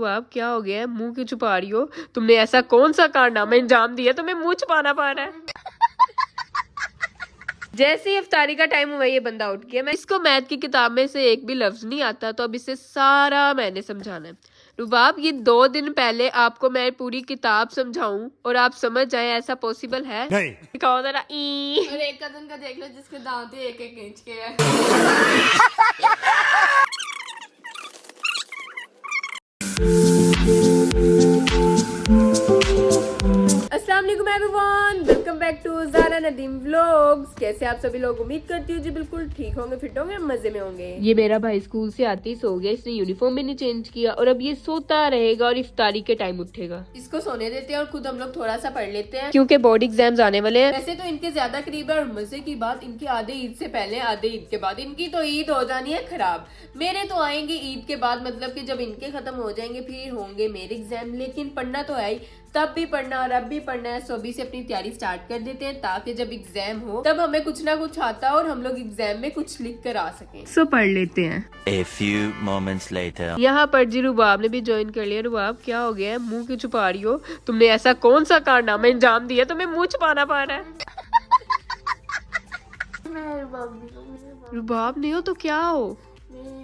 तो आप क्या हो गया है, मुंह क्यों छुपा रही हो? तुमने ऐसा कौन सा कारनामा अंजाम दिया तुम्हें मुंह छुपाना पड़ रहा है? जैसे ही इफ्तारी का टाइम हुआ ये बंदा उठ गया। मैं इसको मैथ की किताब में से एक भी लफ्ज नहीं आता, तो अब इसे सारा मैंने समझाना है। रुबाब, ये 2 दिन पहले आपको मैं पूरी किताब समझाऊं और आप समझ जाए, ऐसा पॉसिबल है? नहीं। दिखाओ जरा। और एक कदम का देख लो जिसके दांत ही एक इंच के है। अस्सलाम वालेकुम everyone, welcome back to Zara Nadeem vlogs. कैसे आप सभी लोग? उम्मीद करती हूँ जी बिल्कुल ठीक होंगे, फिट होंगे, मजे में होंगे। ये मेरा भाई स्कूल से आते ही सो गया, इसने यूनिफॉर्म भी नहीं चेंज किया और अब ये सोता रहेगा और इफ्तारी के टाइम उठेगा। इसको सोने देते हैं और खुद हम लोग थोड़ा सा पढ़ लेते हैं, क्योंकि बोर्ड एग्जाम्स आने वाले हैं। वैसे तो इनके ज्यादा करीब है और मजे की बात, इनकी आधे ईद से पहले आधे ईद के बाद। इनकी तो ईद हो जानी है खराब, मेरे तो आएंगे ईद के बाद, मतलब कि जब इनके खत्म हो जाएंगे फिर होंगे मेरे एग्जाम। लेकिन पढ़ना तो है ही, तब भी पढ़ना और अब भी पढ़ना है। सो अभी से अपनी तैयारी स्टार्ट कर देते हैं ताकि जब एग्जाम हो तब हमें कुछ ना कुछ आता और हम लोग एग्जाम में कुछ लिख कर आ सकें। सो पढ़ लेते हैं। A few moments later. यहाँ पर जी रुबाब ने भी ज्वाइन कर लिया। रुबाब, क्या हो गया है, मुंह क्यों छुपा रही हो? तुमने ऐसा कौन सा कारनामा अंजाम दिया तुम्हें मुंह छुपाना पड़ रहा है? रुबाब नहीं हो तो क्या हो?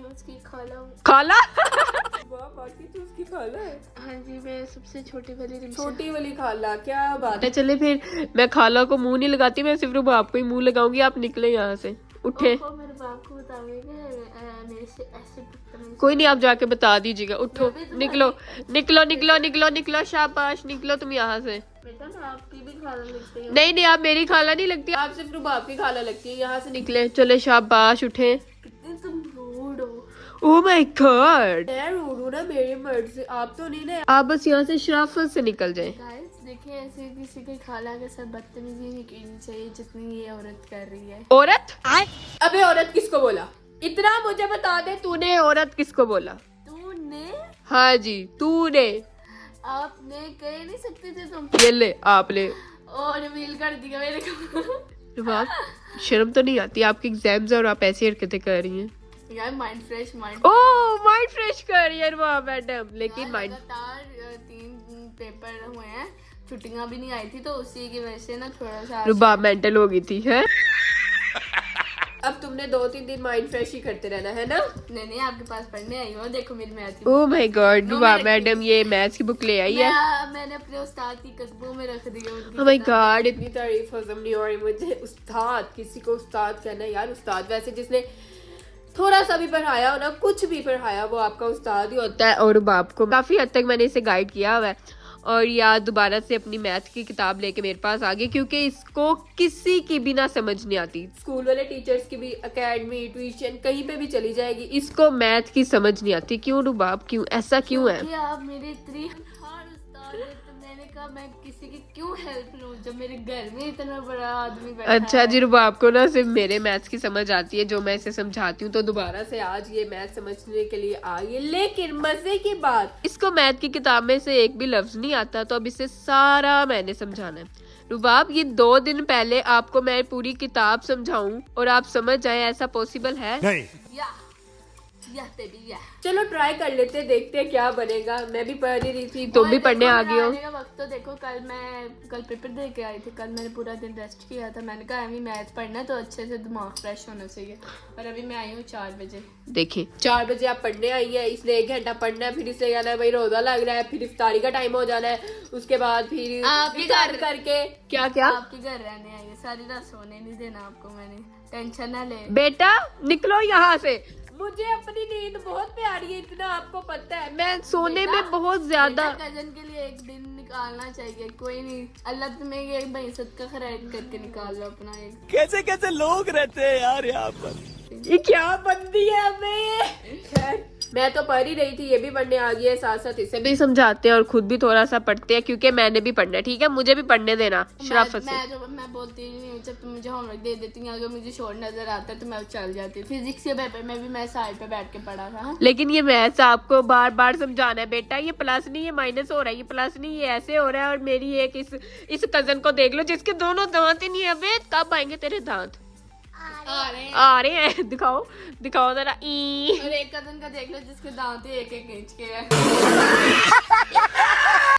उसकी खाला हूँ। खाला? बाकी तो उसकी खाला है। हाँ जी, मैं सबसे छोटी वाली खाला। क्या बात है। चले फिर, मैं खाला को मुंह नहीं लगाती, मैं सिर्फ रुबाब को ही मुंह लगाऊंगी। आप निकले यहाँ से, उठे। मेरे बाप को मेरे से ऐसे कोई नहीं, आप जाके बता दीजिएगा। उठो, निकलो निकलो निकलो निकलो निकलो, शाबाश, निकलो तुम यहाँ से। बेटा मैं आपकी भी खाला लगती हूँ। नहीं नहीं, आप मेरी खाला नहीं लगती, आप सिर्फ रुबाब की खाला लगती है। यहाँ से निकले। चले, शाबाश, उठे। कितने तुम रूड हो। ओह माय गॉड, मैं रूड हूँ ना मेरी मर्जी, आप तो नहीं ना। आप बस यहाँ से शराफत से निकल जाए। गाइस देखिए, ऐसे किसी की खाला के साथ बदतमीजी नहीं करनी चाहिए जितनी ये औरत कर रही है। औरत? अबे औरत किसको बोला? इतना मुझे बता दे, तूने औरत किसको बोला? तूने? हाँ जी, तूने। आपने कह नहीं सकते थे तुम। ये ले, आपने। और रिवील कर दिया मेरे को। रुबाब, शर्म तो नहीं आती? आपके एग्जाम्स और आप ऐसी हरकतें कर रही हैं। यार माइंड फ्रेश, ओह माइंड फ्रेश कर रही है रुबाब मैडम, लेकिन माइंड लगातार 3 पेपर हुए हैं, छुट्टियां भी नहीं आई थी, तो उसी की वजह से ना थोड़ा सा रुबाब मेंटल हो गई थी है। अब तुमने 2-3 दिन माइंड फ्रेश ही करते रहना है ना। नहीं नहीं, आपके पास पढ़ने आई हूँ, देखो मेरी मैथ की। Oh my God, Rubab madam ये मैथ्स की बुक ले आई है। मैंने अपने उस्ताद की कदमों में रख दी है। ओह माय गॉड, इतनी तारीफ हजम नहीं हो रही मुझे। उस्ताद, किसी को उस्ताद कहना यार। उस्ताद वैसे जिसने थोड़ा सा भी पढ़ाया हो ना, कुछ भी पढ़ाया, वो आपका उस्ताद ही होता है। और रुबाब को काफी हद तक मैंने इसे गाइड किया हुआ है और यार दोबारा से अपनी मैथ की किताब लेके मेरे पास आ गई, क्योंकि इसको किसी की भी ना समझ नहीं आती। स्कूल वाले टीचर्स की भी, एकेडमी, ट्यूशन, कहीं पे भी चली जाएगी, इसको मैथ की समझ नहीं आती। क्यों रुबाब, क्यों ऐसा क्यों है? आप मेरे इतनी हर उस्ताद है, तो मैंने कहा मैं किसी की क्यों हेल्प लूं जब मेरे घर में इतना बड़ा आदमी बैठा है। अच्छा जी, रुबाब को ना सिर्फ मेरे मैथ्स की समझ आती है जो मैं इसे समझाती हूँ, तो दोबारा से आज ये मैथ समझने के लिए आई है। लेकिन मजे की बात, इसको मैथ की किताब में से एक भी लफ्ज नहीं आता, तो अब इसे सारा मैंने समझाना है। रुबाब, ये 2 दिन पहले आपको मैं पूरी किताब समझाऊं और आप समझ जाए, ऐसा पॉसिबल है? नहीं। चलो ट्राई कर लेते, देखते हैं क्या बनेगा। मैं भी पढ़ ही रही थी, तुम भी पढ़ने आ गई हो। वक्त तो देखो, कल पेपर दे के आई थी, कल मैंने पूरा दिन रेस्ट किया था। मैंने कहा अभी मैथ पढ़ना तो अच्छे से दिमाग फ्रेश होना चाहिए, और अभी मैं आई हूँ 4 बजे। देखिए 4 बजे आप पढ़ने आई है, इसने 1 घंटा पढ़ना है, फिर इससे कहना है भाई रोजा लग रहा है, फिर इफ्तारी का टाइम हो जाना है, उसके बाद फिर आपके घर करके क्या क्या आपके घर रहने आई है। सारी रात सोने नहीं देना आपको मैंने, टेंशन ना ले। बेटा निकलो यहाँ से। मुझे अपनी नींद बहुत प्यारी है, इतना आपको पता है। मैं सोने में बहुत ज्यादा। कजन के लिए एक दिन निकालना चाहिए, कोई नहीं, अल्लाह तुम्हें ये बहिसत का खैर करके निकाल लो अपना एक। कैसे कैसे लोग रहते हैं यार यहाँ पर। ये क्या बंदी है हमें। खैर मैं तो पढ़ ही रही थी, ये भी पढ़ने आ गई है, साथ साथ इसे भी समझाते हैं और खुद भी थोड़ा सा पढ़ते हैं, क्योंकि मैंने भी पढ़ना है। ठीक है, मुझे भी पढ़ने देना शराफत से। मैं बोलती ही नहीं हूँ, जब तुम मुझे होमवर्क दे देती हैं, अगर मुझे शोर नजर आता है तो मैं चल जाती हूँ। फिजिक्स के पेपर में भी मैं साइड पे बैठ के पढ़ा था। लेकिन ये मैथ्स आपको बार बार समझाना है बेटा, ये प्लस नहीं, ये माइनस हो रहा है, ये प्लस नहीं, ये ऐसे हो रहा है। और मेरी एक इस कजन को देख लो जिसके दोनों दांत ही नहीं है। अबे कब आएंगे तेरे दांत? आ रहे हैं। दिखाओ दिखाओ जरा। और एक कदम का देख लो जिसके दांत एक एक इंच के हैं।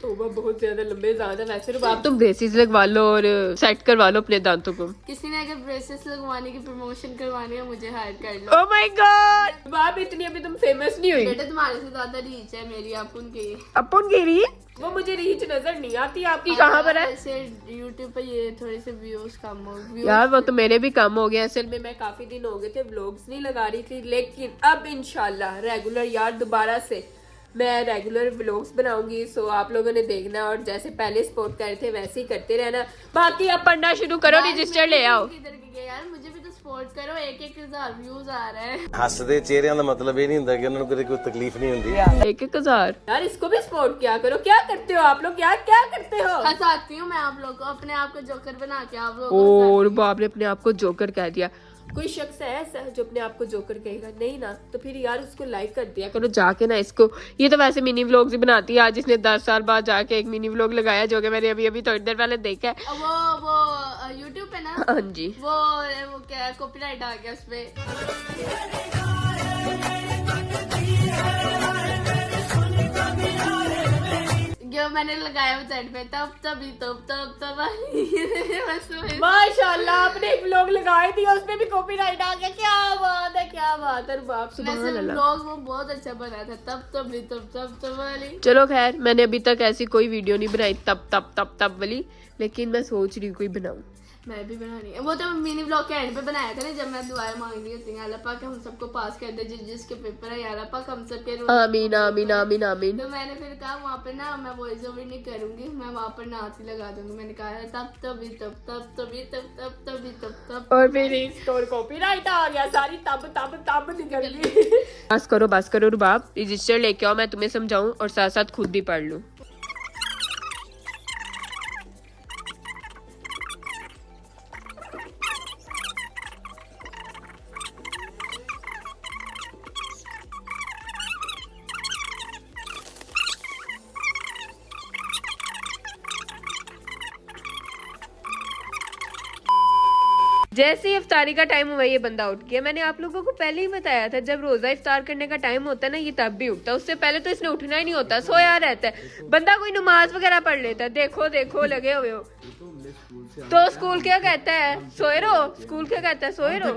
तोबा बहुत ज्यादा लंबे दांत है। वैसे तो आप तुम ब्रेसेस लगवा लो और सेट करवा लो अपने दांतों को। किसी ने अगर ब्रेसेस लगवाने की प्रमोशन करवानी है मुझे हायर कर लो। ओह माय गॉड, बाप इतनी अभी तुम फेमस नहीं हुई। बेटा तुम्हारे से ज्यादा रीच है मेरी अपन की। अपन की रीच? वो मुझे रीच नजर नहीं आती आपकी कहाँ पर है? ऐसे यूट्यूब पे ये थोड़े से व्यूज कम हो यार वो तो मेरे भी कम हो गए। असल में मैं काफी दिन हो गए थे व्लॉग्स नहीं लगा रही थी, लेकिन अब इंशाल्लाह रेगुलर यार दोबारा से मैं रेगुलर व्लॉग्स बनाऊंगी। सो आप लोगों ने देखना और जैसे पहले सपोर्ट कर रहे थे वैसे ही करते रहना। बाकी अब पढ़ना शुरू करो, रजिस्टर ले आओ। यार मुझे भी तो सपोर्ट करो, 1,000 व्यूज आ रहे हैं। हੱਸਦੇ ਚਿਹਰਿਆਂ ਦਾ ਮਤਲਬ ਇਹ ਨਹੀਂ ਹੁੰਦਾ ਕਿ ਉਹਨਾਂ ਨੂੰ ਕੋਈ ਤਕਲੀਫ ਨਹੀਂ ਹੁੰਦੀ। 1,000 यार इसको भी सपोर्ट किया करो। क्या करते हो आप लोग? यार क्या करते हो? हंसाती हूँ मैं आप लोग को, अपने आप को जोकर बना के आप लोग को और बाप ने अपने आप को जोकर कह दिया। कोई शख्स है ऐसा जो अपने आप को जोकर कहेगा? नहीं ना, तो फिर यार उसको लाइक कर दिया करो जाके ना इसको। ये तो वैसे मिनी व्लॉग्स ही बनाती है। आज इसने 10 साल बाद जाके एक मिनी व्लॉग लगाया जो कि मैंने अभी थोड़ी देर पहले देखा है। वो यूट्यूब पे ना, हाँ जी, वो क्या कॉपीराइट आ गया उसपे। जो मैंने लगाया वो साइड पे तब माशाल्लाह आपने एक व्लॉग लगाई थी उसमें भी कॉपीराइट आ गया। क्या बात है, क्या बात है बाप, सुभान अल्लाह। व्लॉग वो बहुत अच्छा बना था। तब वाली। चलो खैर, मैंने अभी तक ऐसी कोई वीडियो नहीं बनाई तब वाली, लेकिन मैं सोच रही हूँ कोई बनाऊं। मैं भी बनानी है। वो तो मिनी व्लॉग के एंड पे बनाया था ना, जब मैं दुआएं मांग रही होती हैं अल्लाह पाक हम सबको पास कर दे, जिसके पेपर है अल्लाह पाक हम सबके आमीन आमीन आमीन आमीन। तो मैंने फिर कहा वहाँ पे ना मैं वॉइस ओवर नहीं करूंगी, मैं वहाँ पर नाच ही लगा दूंगी। मैंने कहा तब और फिर इसको कॉपीराइट आ गया, सारी तब निकल गई। बस करो रुबाब, रजिस्टर लेके आओ, मैं तुम्हें समझाऊं और साथ साथ खुद भी पढ़ लूं। जैसे ही इफ्तारी का टाइम हुआ ये बंदा उठ गया। मैंने आप लोगों को पहले ही बताया था जब रोजा इफ्तार करने का टाइम होता है ना ये तब भी उठता है। उससे पहले तो इसने उठना ही नहीं होता, सोया रहता है। बंदा कोई नमाज वगैरह पढ़ लेता है। देखो लगे हुए हो तो स्कूल क्या कहता है? सोए रहो। स्कूल क्या कहता है? सोए रहो।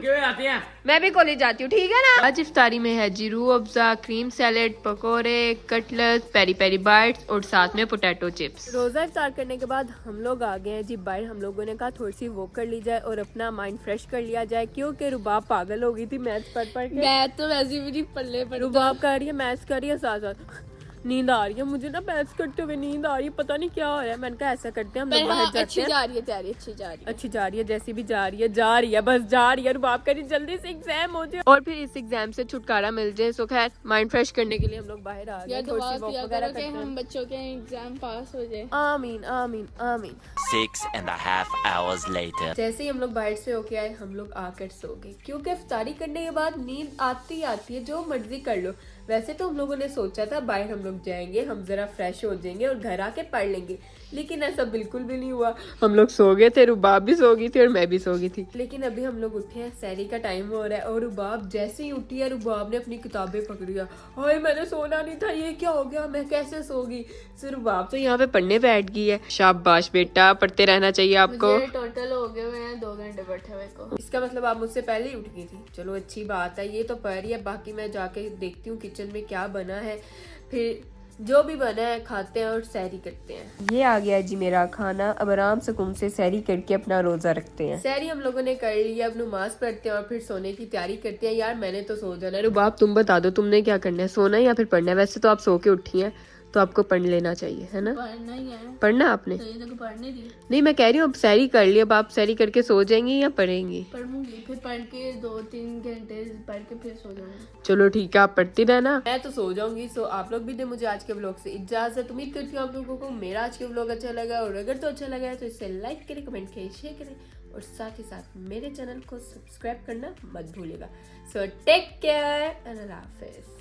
मैं भी कॉलेज जाती हूँ, ठीक है ना। आज इफ्तारी में है जी रूह अफ़ज़ा, क्रीम सैलेड, पकोड़े, कटलेट्स, पेरी पेरी बाइट्स और साथ में पोटैटो चिप्स। रोजा इफ्तार करने के बाद हम लोग आ गए हैं जी बाहर। हम लोगों ने कहा थोड़ी सी वॉक कर ली जाए और अपना माइंड फ्रेश कर लिया जाए, क्योंकि रुबाब पागल हो गई थी मैथ्स पढ़ के। मैं तो वैसे भी नहीं पल्ले पर। रुबाब कर रही है मैथ्स कर रही है, साथ साथ नींद आ रही है। मुझे ना मैथ्स करते हुए नींद आ रही है, पता नहीं क्या हो रहा है। मैंने कहा ऐसा करते हैं हम लोग बाहर जाते हैं। अच्छी जा रही है तैयारी, अच्छी जा रही है जैसी भी जा रही है बस जा रही है। रुबाब करी जल्दी से एग्जाम हो जाए और फिर इस एग्जाम से छुटकारा मिल जाए। सो खैर माइंड फ्रेश करने के लिए हम लोग बाहर आ गए, थोड़ी सी वॉक वगैरह करते हैं। हम बच्चों के एग्जाम पास हो जाए। आमीन आमीन आमीन। 6.5 hours later. जैसे ही हम लोग बाहर से होके आए हम लोग आकर सो गए, क्योंकि इफ्तारी करने के बाद नींद आती है, जो मर्जी कर लो। वैसे तो हम लोगों ने सोचा था बाहर हम लोग जाएंगे, हम जरा फ्रेश हो जाएंगे और घर आके पढ़ लेंगे, लेकिन ऐसा बिल्कुल भी नहीं हुआ। हम लोग सो गए थे, रुबाब भी सो गई थी और मैं भी सो गई थी। लेकिन अभी हम लोग उठे हैं, सहरी का टाइम हो रहा है और रुबाब जैसे ही उठी है रुबाब ने अपनी किताबें पकड़ी। हाय मैंने सोना नहीं था, ये क्या हो गया, मैं कैसे सोगी। फिर रुबाब तो यहाँ पे पढ़ने बैठ गई है। शाबाश बेटा, पढ़ते रहना चाहिए आपको। टोटल हो गए हुए हैं 2 घंटे बैठे हुए को। इसका मतलब आप मुझसे पहले ही उठ गई थी। चलो अच्छी बात है, ये तो पढ़ रही है। बाकी मैं जाके देखती हूँ किचन में क्या बना है, फिर जो भी बना है खाते हैं और सहरी करते हैं। ये आ गया जी मेरा खाना। अब आराम सुकून से सहरी करके अपना रोजा रखते हैं। सहरी हम लोगों ने कर लिया, अब नमाज पढ़ते हैं और फिर सोने की तैयारी करते हैं। यार मैंने तो सो जाना है। रुबाब तुम बता दो तुमने क्या करना है, सोना या फिर पढ़ना है? वैसे तो आप सो के उठी हैं तो आपको पढ़ लेना चाहिए, है ना? पढ़ना ही है। पढ़ना आपने? तो ये तो पढ़ने दी। नहीं मैं कह रही हूँ अब सहरी कर लिया, अब आप सहरी करके सो जाएंगी या पढ़ेंगी? पढ़ूंगी, फिर पढ़ के 2-3 घंटे पढ़ के फिर सो जाऊंगी। चलो ठीक है, आप पढ़ती रहना, मैं तो सो जाऊंगी। सो आप लोग भी दे मुझे आज के व्लॉग से इजाजत। उम्मीद करती हूँ आप लोगों को मेरा आज के व्लॉग अच्छा लगा, और अगर तो अच्छा लगा है तो इसे लाइक करें, कमेंट करें, शेयर करें और साथ ही साथ मेरे चैनल को सब्सक्राइब करना मत भूलिएगा। सो टेक केयर एंड अल्लाह हाफिज।